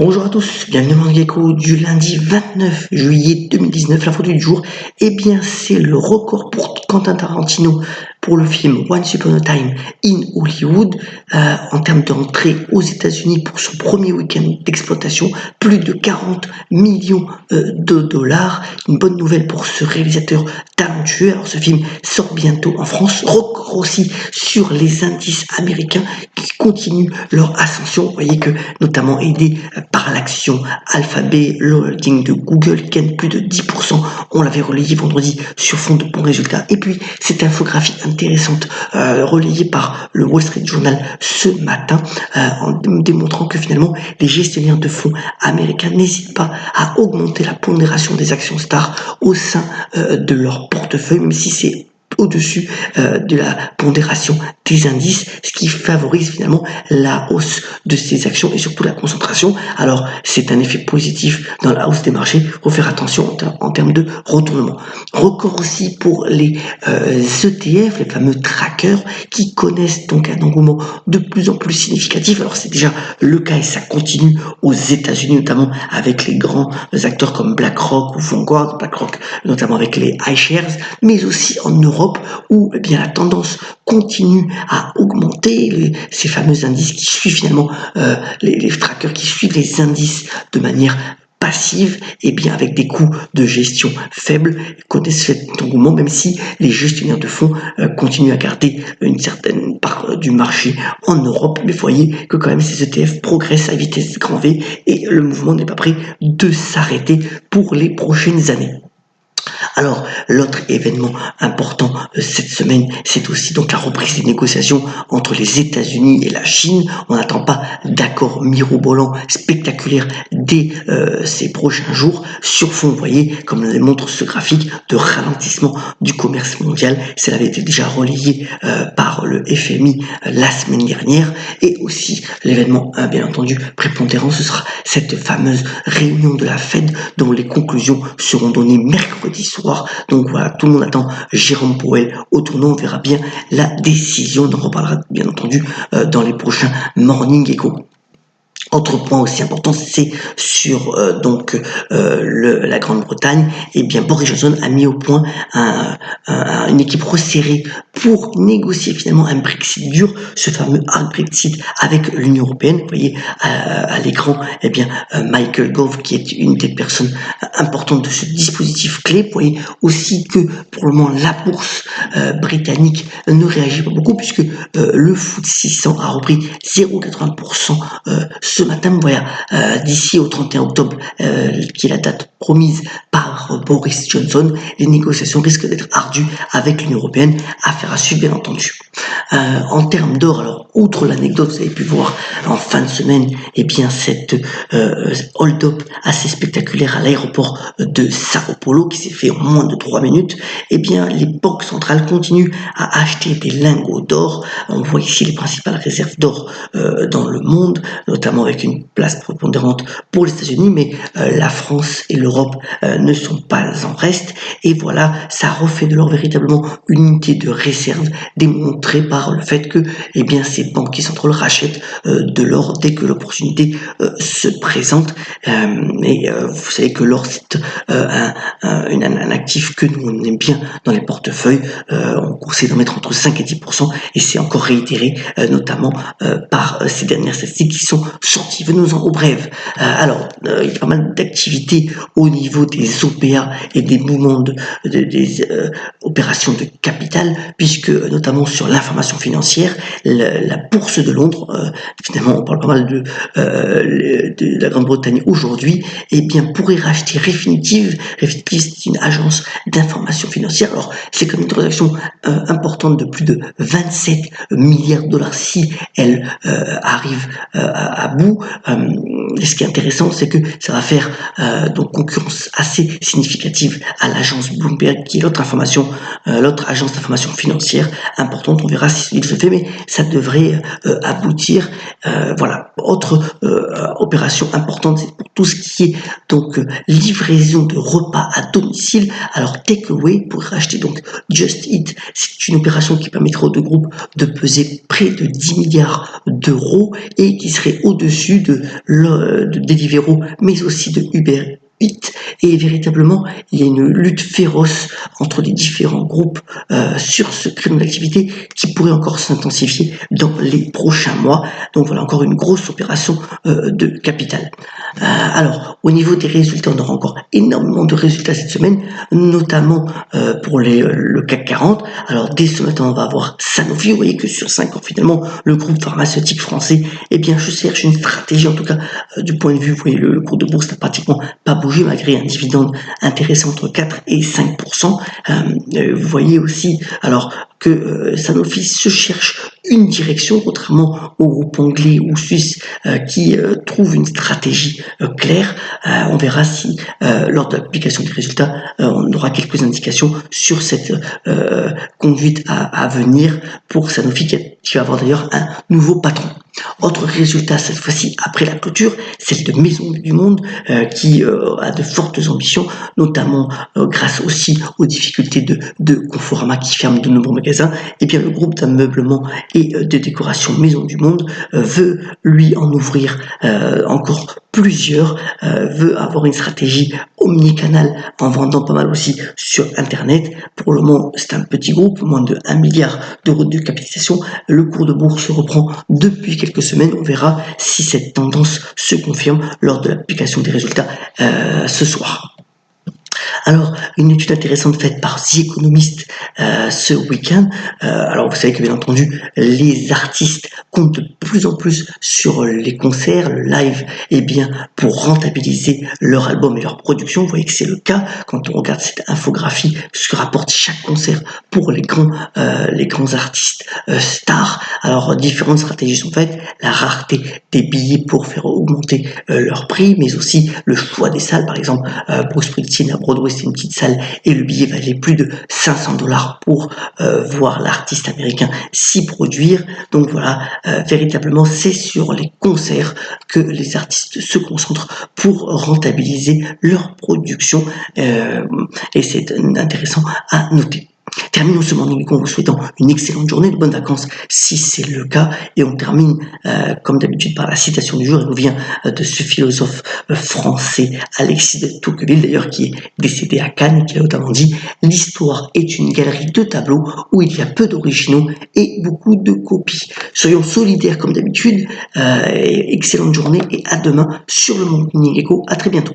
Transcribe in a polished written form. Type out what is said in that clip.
Bonjour à tous, bienvenue dans le Gecko du lundi 29 juillet 2019. La photo du jour, eh bien c'est le record pour Quentin Tarantino pour le film Once Upon a Time in Hollywood en termes d'entrée aux États-Unis pour son premier week-end d'exploitation, plus de 40 millions de dollars. Une bonne nouvelle pour ce réalisateur talentueux. Alors ce film sort bientôt en France, record aussi sur les indices américains qui continuent leur ascension. Vous voyez que notamment aidé par l'action Alphabet, le holding de Google qui gagne plus de 10%. On l'avait relayé vendredi sur fond de bons résultats. Et puis cette infographie intéressante relayée par le Wall Street Journal ce matin en démontrant que finalement les gestionnaires de fonds américains n'hésitent pas à augmenter la pondération des actions stars au sein de leur portefeuille, même si c'est au-dessus de la pondération des indices, ce qui favorise finalement la hausse de ces actions et surtout la concentration. Alors c'est un effet positif dans la hausse des marchés, il faut faire attention en termes de retournement. Record aussi pour les ETF, les fameux trackers qui connaissent donc un engouement de plus en plus significatif. Alors c'est déjà le cas et ça continue aux États-Unis, notamment avec les grands acteurs comme BlackRock ou Vanguard, BlackRock notamment avec les iShares, mais aussi en Europe où eh bien la tendance continue à augmenter, ces fameux indices qui suivent finalement les trackers qui suivent les indices de manière passive, et bien avec des coûts de gestion faibles, connaissent cet engouement, même si les gestionnaires de fonds continuent à garder une certaine part du marché en Europe. Mais vous voyez que quand même ces ETF progressent à vitesse grand V et le mouvement n'est pas prêt de s'arrêter pour les prochaines années. Alors, l'autre événement important cette semaine, c'est aussi donc la reprise des négociations entre les États-Unis et la Chine. On n'attend pas d'accord mirobolant, spectaculaire dès ces prochains jours. Sur fond, vous voyez, comme le montre ce graphique, de ralentissement du commerce mondial. Cela avait été déjà relayé par le FMI la semaine dernière. Et aussi, l'événement, bien entendu, prépondérant, ce sera cette fameuse réunion de la Fed dont les conclusions seront données mercredi soir. Donc voilà, tout le monde attend Jérôme Powell au tournant. On verra bien la décision. On en reparlera bien entendu dans les prochains Morning Echo. Autre point aussi important, c'est sur la Grande-Bretagne. Et bien Boris Johnson a mis au point une équipe resserrée pour négocier finalement un Brexit dur, ce fameux hard Brexit avec l'Union européenne. Vous voyez à l'écran, eh bien Michael Gove qui est une des personnes importantes de ce dispositif clé. Vous voyez aussi que pour le moment la bourse britannique ne réagit pas beaucoup puisque le FTSE 600 a repris 0,80% ce matin. Voilà, d'ici au 31 octobre, qui est la date promise par Boris Johnson, les négociations risquent d'être ardues avec l'Union européenne. Affaire à suivre, bien entendu. En termes d'or, alors, outre l'anecdote, vous avez pu voir en fin de semaine, eh bien, cette hold-up assez spectaculaire à l'aéroport de Sao Paulo, qui s'est fait en moins de 3 minutes, eh bien, les banques centrales continuent à acheter des lingots d'or. On voit ici les principales réserves d'or dans le monde, notamment avec une place prépondérante pour les États-Unis, mais la France et l'Europe ne sont pas en reste. Et voilà, ça refait de l'or véritablement une unité de réserve démontrée par le fait que eh bien, ces banquiers centraux rachètent de l'or dès que l'opportunité se présente. Vous savez que l'or, c'est un actif que nous on aime bien dans les portefeuilles. On conseille d'en mettre entre 5 et 10%, et c'est encore réitéré notamment par ces dernières statistiques qui sont sorties. Venons-en au bref. Alors, il y a pas mal d'activités au niveau des OPA et des mouvements des opérations de capital, puisque notamment sur l'information financière, la bourse de Londres, finalement on parle pas mal de la Grande-Bretagne aujourd'hui, eh bien pourrait racheter Refinitiv. Refinitiv, c'est une agence d'information financière. Alors c'est comme une transaction importante de plus de 27 milliards de dollars si elle arrive à bout. Ce qui est intéressant, c'est que ça va faire donc concurrence assez significative à l'agence Bloomberg, qui est l'autre agence d'information financière importante on verra si il se fait, mais ça devrait aboutir. Voilà, autre opération importante, c'est pour tout ce qui est donc livraison de repas à domicile. Alors takeaway pour acheter donc Just Eat, c'est une opération qui permettra aux deux groupes de peser près de 10 milliards d'euros et qui serait au-dessus de Deliveroo, mais aussi de Uber Eats. Et véritablement, il y a une lutte féroce entre les différents groupes sur ce créneau d'activité qui pourrait encore s'intensifier dans les prochains mois. Donc voilà, encore une grosse opération de capital. Alors, au niveau des résultats, on aura encore énormément de résultats cette semaine, notamment pour le CAC 40. Alors, dès ce matin, on va avoir Sanofi. Vous voyez que sur 5 ans, finalement, le groupe pharmaceutique français, eh bien, je cherche une stratégie, en tout cas, du point de vue, vous voyez, le cours de bourse n'a pratiquement pas bougé, malgré un dividende intéressant entre 4 et 5%. Vous voyez aussi, alors, que Sanofi se cherche une direction, contrairement au groupe anglais ou suisse qui trouve une stratégie claire. On verra si lors de la publication des résultats, on aura quelques indications sur cette conduite à venir pour Sanofi qui va avoir d'ailleurs un nouveau patron. Autre résultat, cette fois-ci après la clôture, celle de Maison du Monde qui a de fortes ambitions, notamment grâce aussi aux difficultés de Conforama qui ferme de nombreux magasins. Et bien le groupe d'ameublement et de décoration Maison du Monde veut lui en ouvrir encore plusieurs, veut avoir une stratégie omnicanal en vendant pas mal aussi sur Internet. Pour le moment, c'est un petit groupe, moins de 1 milliard d'euros de capitalisation. Le cours de bourse se reprend depuis quelques semaines. On verra si cette tendance se confirme lors de la publication des résultats ce soir. Alors, une étude intéressante faite par The Economist ce week-end. Alors, vous savez que bien entendu, les artistes comptent de plus en plus sur les concerts, le live, et bien pour rentabiliser leur album et leur production. Vous voyez que c'est le cas quand on regarde cette infographie, ce que rapporte chaque concert pour les grands artistes stars. Alors, différentes stratégies sont faites. La rareté des billets pour faire augmenter leur prix, mais aussi le choix des salles. Par exemple, Bruce Springsteen à Broadway, c'est une petite salle et le billet valait plus de 500 $ pour voir l'artiste américain s'y produire. Donc voilà, véritablement, c'est sur les concerts que les artistes se concentrent pour rentabiliser leur production et c'est intéressant à noter. Terminons ce morning en vous souhaitant une excellente journée, de bonnes vacances si c'est le cas. Et on termine comme d'habitude par la citation du jour. Elle nous vient de ce philosophe français Alexis de Tocqueville, d'ailleurs qui est décédé à Cannes et qui a notamment dit « L'histoire est une galerie de tableaux où il y a peu d'originaux et beaucoup de copies ». Soyons solidaires comme d'habitude. Excellente journée et à demain sur le Morning Echo. À très bientôt.